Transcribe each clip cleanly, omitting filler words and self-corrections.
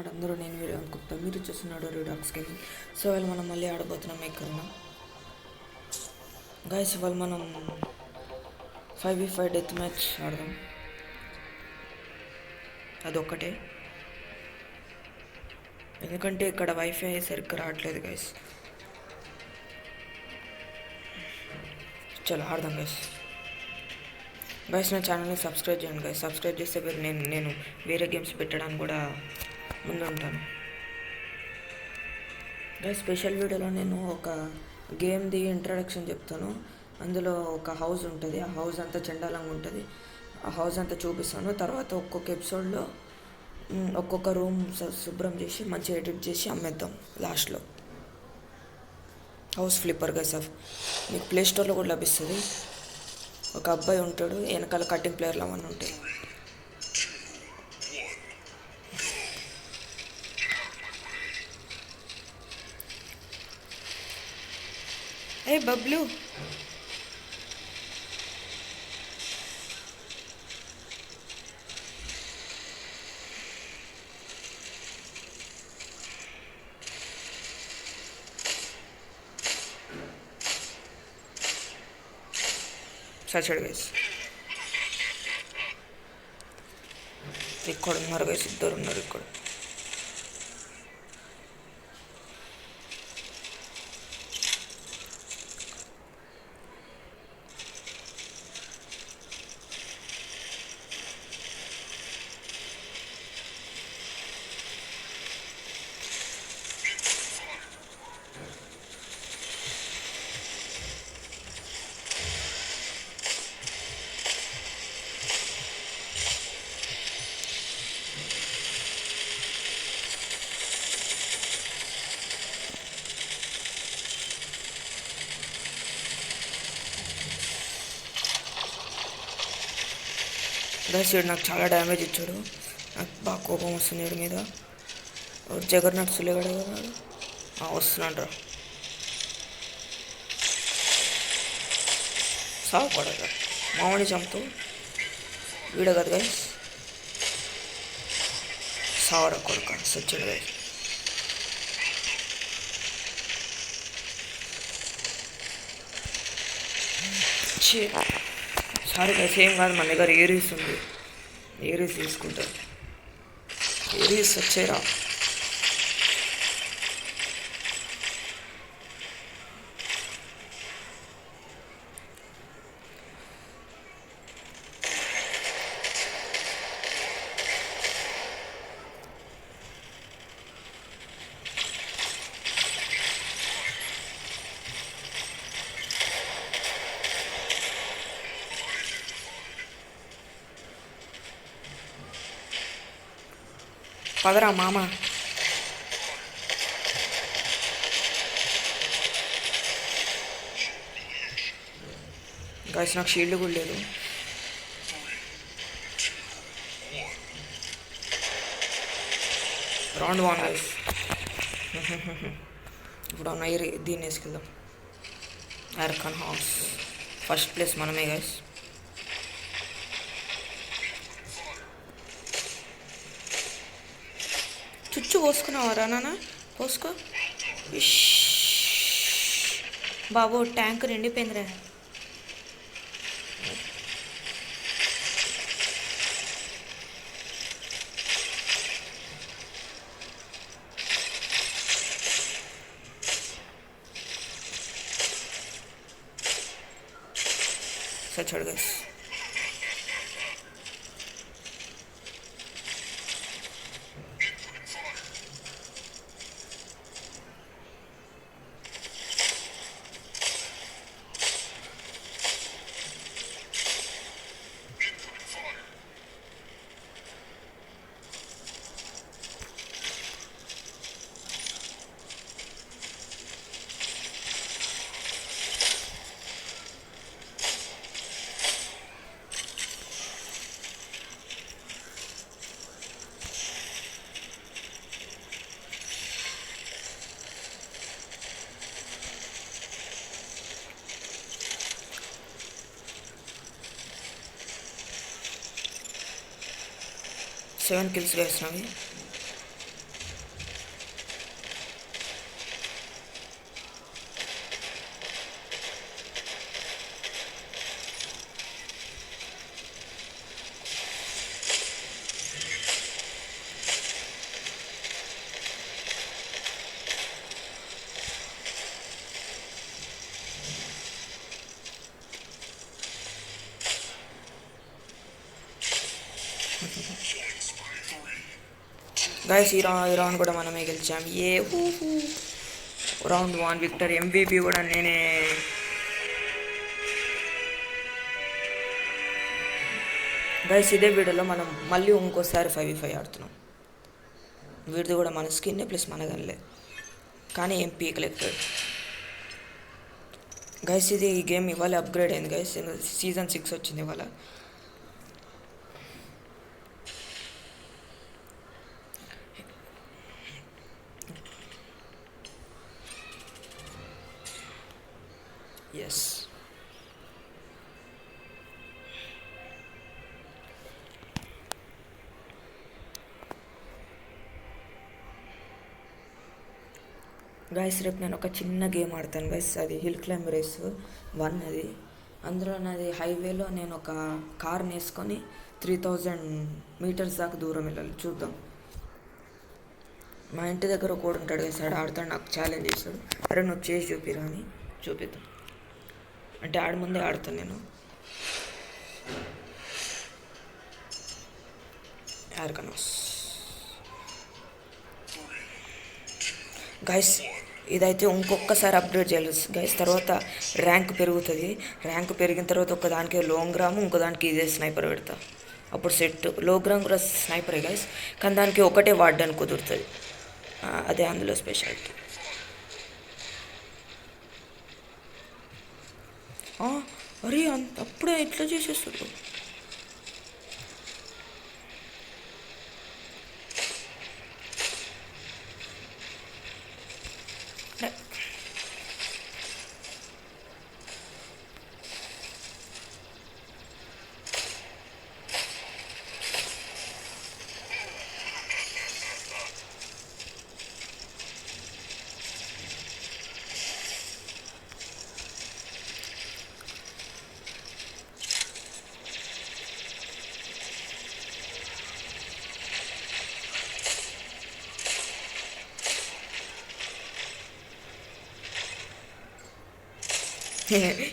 అందరూ నేను వీడియో అనుకుంటా మీరు చూస్తున్నాడు రిడాక్స్ గేమింగ్. సో ఇవాళ మనం మళ్ళీ ఆడబోతున్నాం ఎక్కడన్నా గైస్. ఇవాళ మనం 5v5 డెత్ మ్యాచ్ ఆడదాం. అదొక్కటే, ఎందుకంటే ఇక్కడ వైఫై సరిగ్గా రావట్లేదు గైస్. చలో ఆడదాం గైస్. గైస్ నా ఛానల్ని సబ్స్క్రైబ్ చేయండి గైస్. సబ్స్క్రైబ్ చేస్తే నేను వేరే గేమ్స్ పెట్టడానికి కూడా ముందు ఉంటాను గైస్. స్పెషల్ వీడియోలో నేను ఒక గేమ్ది ఇంట్రడక్షన్ చెప్తాను. అందులో ఒక హౌస్ ఉంటుంది, ఆ హౌస్ అంతా చండాలంగా ఉంటుంది. ఆ హౌస్ అంతా చూపిస్తాను. తర్వాత ఒక్కొక్క ఎపిసోడ్లో ఒక్కొక్క రూమ్ శుభ్రం చేసి మంచిగా ఎడిట్ చేసి అమ్మేద్దాం లాస్ట్లో. House flipper guys. మీకు ప్లే స్టోర్లో కూడా లభిస్తుంది. ఒక అబ్బాయి ఉంటాడు, వెనకాల కటింగ్ ప్లేయర్లు అవన్నీ ఉంటాయి. ఏ బబ్లు, సచ్చాడు గైస్. ఇక్కడ ఉన్నారు గైస్, ఇద్దరు ఉన్నారు ఇక్కడ. గైస్ వీడు నాకు చాలా డ్యామేజ్ ఇచ్చాడు. నాకు బాగా కోపం వస్తుంది వీడి మీద. జగన్నాథ్ సులేగడ వస్తున్నాడు రా. సాగు పడగా మామూలు చంపుతూ వీడే కదా గైస్. సావరా కొడుక సచ్చాడు గైస్. సారీ గైస్, ఏం కాదు, మన దగ్గర ఏరీస్ ఉంది. ఏరీస్ తీసుకుంటారు. ఏరీస్ వచ్చేరా. పదరా మామ. గైస్ నాకు షీల్డ్ కూడా లేదు. Round 1 guys. ఇప్పుడు దీన్ని వేసుకెళ్దాం. ఎర్కన్ హౌస్ ఫస్ట్ ప్లేస్ మనమే గైస్. చుచ్చు పోసుకున్నావారా నాన్న? పోసుకో. బాబు ట్యాంక్ నిండిపోయిందిరా. సచ్చాడు గైస్. సెవెన్ కిల్స్ గైస్ నావి. గైస్ ఈ రౌండ్ కూడా మనమే గెలిచాం. Round 1 Victor. MVP కూడా నేనే. గైస్ ఇదే వీడియోలో మనం మళ్ళీ ఇంకోసారి 5v5 ఆడుతున్నాం. వీడిది కూడా మన స్కిన్నే ప్లస్ మన గన్లే, కానీ ఏం పీకలేకపోయాడు. గైస్ ఇది ఈ గేమ్ ఇవాళ అప్గ్రేడ్ అయింది గైస్. సీజన్ 6 వచ్చింది ఇవాళ. ఎస్ గైస్ రేపు నేను ఒక చిన్న గేమ్ ఆడతాను గైస్. అది హిల్ క్లైంబ్ రేస్ 1. అది అందులో నాది హైవేలో నేను ఒక కార్ని వేసుకొని 3000 మీటర్స్ దాకా దూరం వెళ్ళాలి. చూద్దాం. మా ఇంటి దగ్గర ఒకడు ఉంటాడు గైస్, ఆడతాడు. నాకు ఛాలెంజ్ చేస్తాడు, అరే నువ్వు చేసి చూపిరా అని. చూపిద్దాం అంటే ఆడ ముందే ఆడతాను నేను. యార్కనోస్ గైస్ ఇదైతే ఇంకొకసారి అప్గ్రేడ్ చేయాలి గైస్. తర్వాత ర్యాంక్ పెరుగుతుంది. ర్యాంక్ పెరిగిన తర్వాత ఒక దానికి లాంగ్ రాము, ఇంకో దానికి ఇదే స్నైపర్ పెడతా. అప్పుడు సెట్. లాంగ్ రామ్ కూడా స్నైపరే గైస్, కానీ దానికి ఒకటే వాడడానికి కుదురుతుంది. అదే అందులో స్పెషాలిటీ. అరే అప్పుడే ఇట్లా చేసేస్తారు.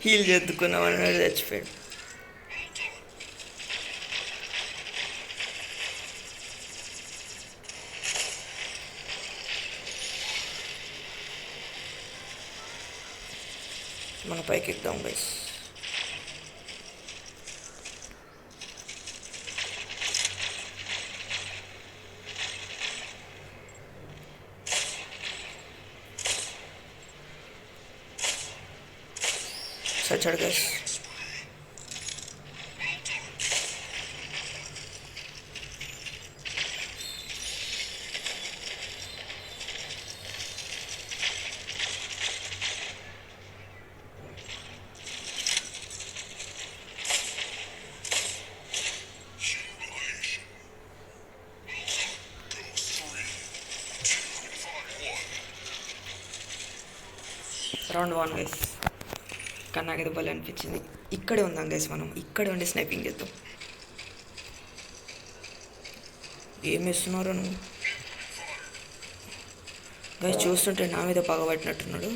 హీల్ చేద్దుకున్నామని చచ్చిపోయాడు. మన పైకి ఎక్కుదాం గైస్. చచ్చాడు గైస్. Round 1 guys. కానీ నాకు ఇది భలే అనిపించింది. ఇక్కడే ఉందాం గైస్, మనం ఇక్కడే ఉండి స్నైపింగ్ చేద్దాం. ఏం వేస్తున్నారో నువ్వు గైస్? చూస్తుంటే నా మీద పగబట్టినట్టున్నాడు.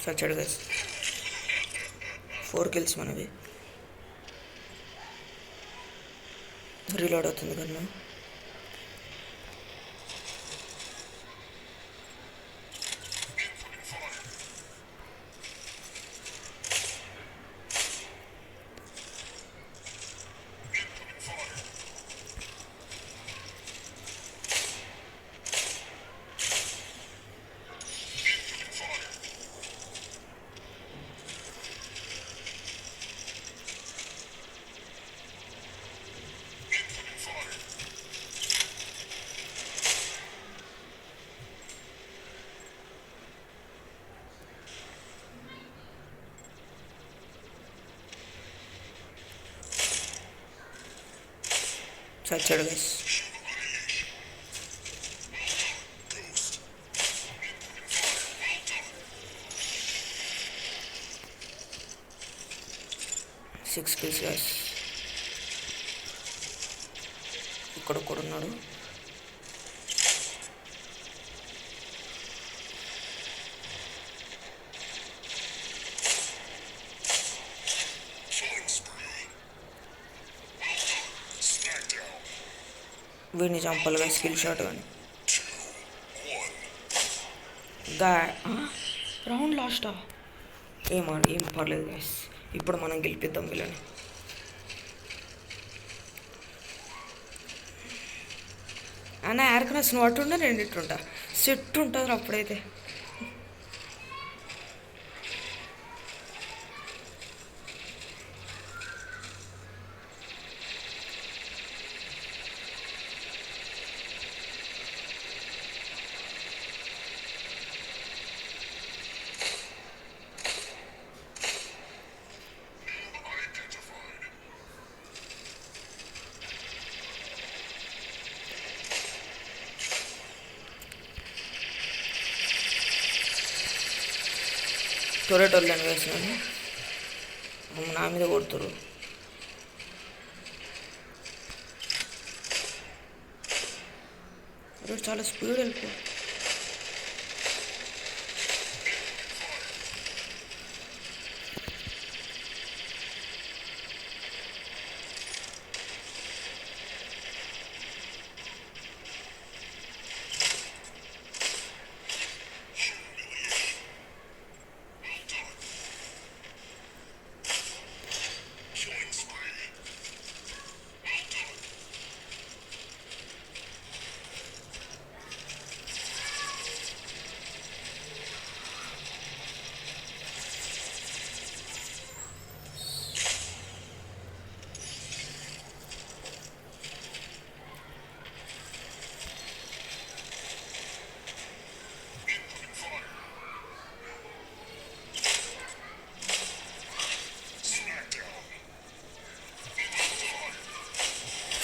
చచ్చాడు గైస్. 4 kills మనవి. రీలోడ్ అవుతుంది కన్నా. చచ్చాడు గైస్. Six kills guys. అక్కడ కూడా ఉన్నాడు. వీడిని చంపాలిగా స్కిల్ షాట్ కానీ. గా రౌండ్ లాస్టా? ఏం పర్లేదు గైస్, ఇప్పుడు మనం గెలిపిద్దాం వీళ్ళని. అన్న యార్కనస్ నువ్వు అటుంటా నేను ఇటుంటా, సెట్ ఉంటుంది అప్పుడైతే. టొరెట్ వల్లని వేసినాను, నా మీద కొడుతురు. చాలా స్పీడ్ వెళ్ళిపో.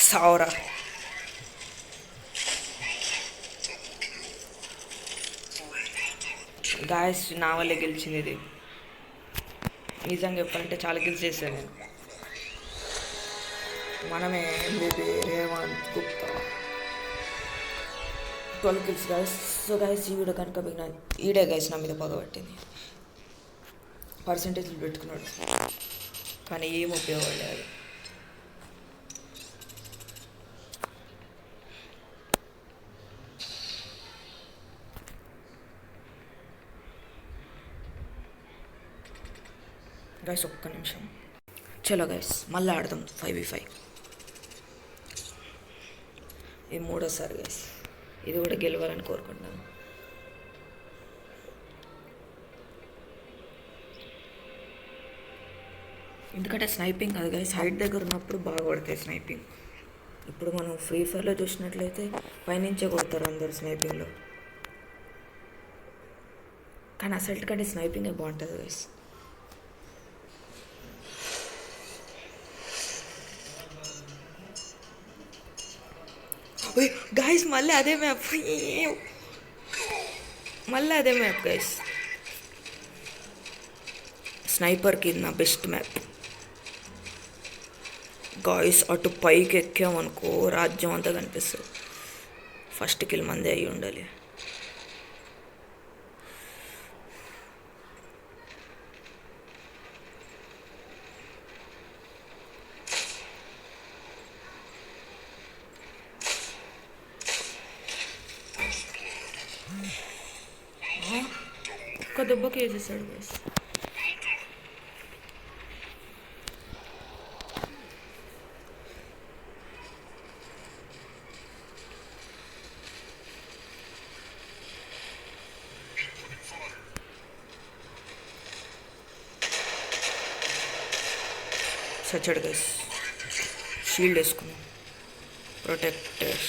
సావరా. గాయస్ నా వల్లే గెలిచింది ఇది. నిజంగా చెప్పాలంటే చాలా కిల్స్ చేశాను నేను. మనమే MVP Revanth Gupta 12 kills guys. So guys ఈ వీడియో కనుక మీకు ఈడే గాయస్ నా మీద పగబట్టింది. పర్సంటేజ్లు పెట్టుకున్నాడు కానీ ఏం ఉపయోగపడలేదు. గైస్ ఒక్క నిమిషం. చలో గైస్ మళ్ళీ ఆడదాం 5v5. ఇది మూడోసారి గైస్, ఇది కూడా గెలవాలని కోరుకుంటున్నాను. ఎందుకంటే స్నైపింగ్ కాదు గైస్, హైట్ దగ్గర ఉన్నప్పుడు బాగా కొడతాయి స్నైపింగ్. ఇప్పుడు మనం ఫ్రీ ఫైర్లో చూసినట్లయితే పైనుంచే కొడతారు అందరు స్నైపింగ్లో, కానీ అసలు కంటే స్నైపింగే బాగుంటుంది గైస్. గాయస్ మళ్ళీ అదే మ్యాప్ గైస్. స్నైపర్కి నా బెస్ట్ మ్యాప్ గాయస్. అటు పైకి ఎక్కామనుకో రాజ్యం అంతా కనిపిస్తుంది. ఫస్ట్ కిల్ మందే అయ్యి ఉండాలి. ఒక్క దెబ్బకి వేసేసాడు గైస్. చచ్చాడు గైస్. షీల్డ్ వేసుకున్నాం, ప్రొటెక్టర్.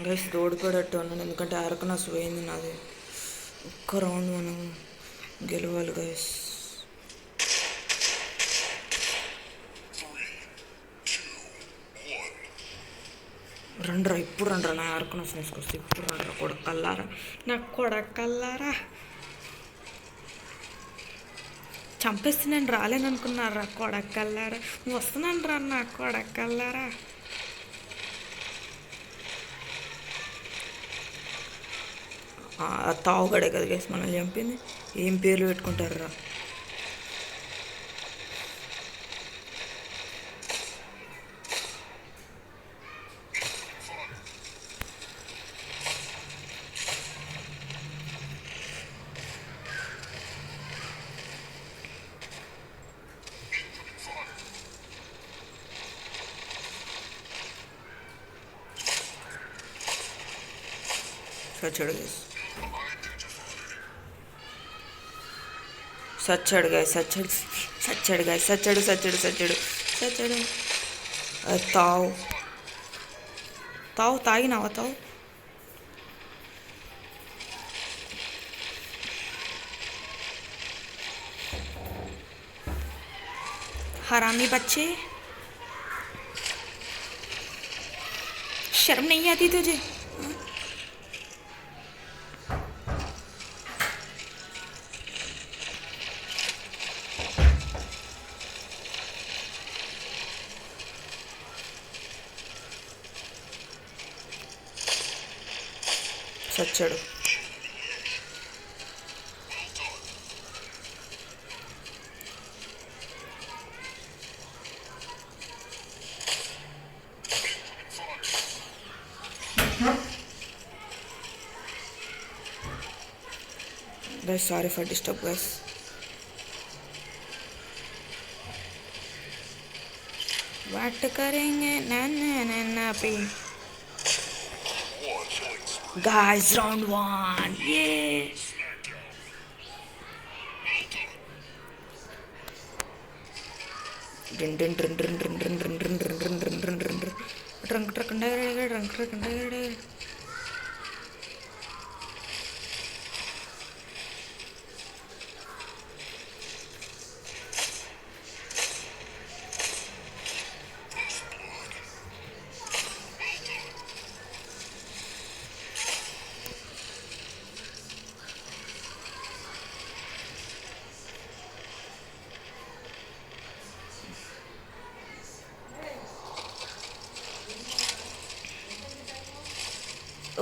గైస్ ఓడిపోయేటట్టు ఉన్నాను, ఎందుకంటే అరకనాస్ పోయింది నాది. ఒక్క రౌండ్ మనం గెలవాలి గైస్. రండ్రా ఇప్పుడు రండ్రా, నా అరకనాస్ వేసుకొస్తే ఇప్పుడు రండ్రా కొడకల్లారా, నా కొడకల్లారా. చంపేస్తే నేను రాలేను అనుకున్నారా కొడకల్లారా, వస్తున్నాను రా నా కొడకల్లారా. తావుగడే కదా గేసి మనల్ని చంపింది. ఏం పేర్లు పెట్టుకుంటారు రా. సచ్చాడు గైస్, సచ్చాడు గైస్, సచ్చాడు సచ్చాడు గైస్, సచ్చాడు సచ్చాడు సచ్చాడు సచ్చాడు. తావు తావు తాగినావా తావు? हरामी बच्चे, शर्म नहीं आती तुझे? సచ్చాడు. Guys, sorry for disturb guys. What करेंगे ना पे guys, round 1, yeah. Dun dun dun dun dun dun dun dun dun dun dun dun dun dun. Drunk truck and drunk truck and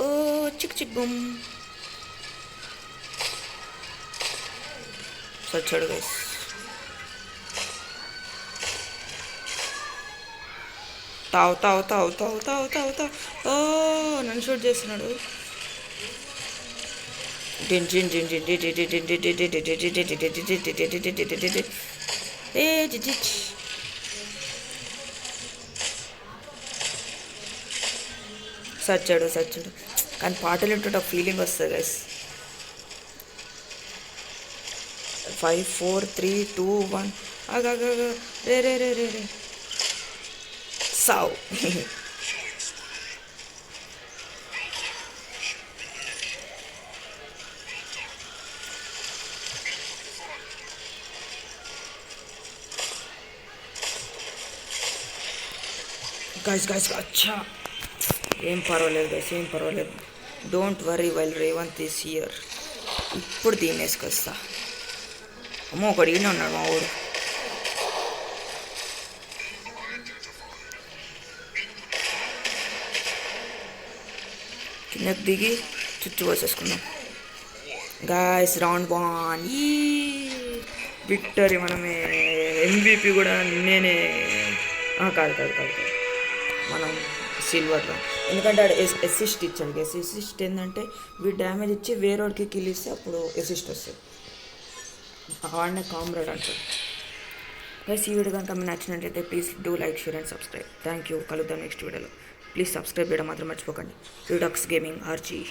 oh, chick chick boom. సచ్చాడు guys. తావు తావు తావు తావు తావు తావు తావు. ఓ నన్ను షూట్ చేస్తున్నాడు. ఏ సచ్చాడు సచ్చాడు. కానీ పాటలు వింటుంటే ఒక ఫీలింగ్ వస్తుంది గైస్. 5 4 3 2 1 ఆగా రే రే రే రే రే సావ్. గైస్ గైస్ అచ్చా, ఏం పర్వాలేదు గైస్, ఏం పర్వాలేదు. Don't worry while Revanth is here. ఇప్పుడు దీన్ని వేసుకొస్తా. అమ్మో ఒకటి ఈయన ఉన్నాడు మా ఊరు. కిందకి దిగి చుట్టూ పోసేసుకున్నాం గాయస్. రౌండ్ 1, ఈ విక్టరీ. మనమే MVP కూడా నేనే. కాదు కాదు కాదు కాదు, మనం సిల్వర్లో. ఎందుకంటే ఆడ అసిస్ట్ ఇచ్చాడు. అసిస్ట్ ఏంటంటే వీడు డ్యామేజ్ ఇచ్చి వేరేవాడికి కిల్ ఇస్తే అప్పుడు అసిస్ట్ వస్తుంది. వాడినే కామ్రేడ్ అంటారు. గైస్ ఈ వీడియో కనుక మీకు నచ్చినట్లయితే please do like, share and subscribe. Thank you. కలుద్దాం నెక్స్ట్ వీడియోలో. ప్లీజ్ సబ్స్క్రైబ్ చేయడం మాత్రం మర్చిపోకండి. Redox gaming RG.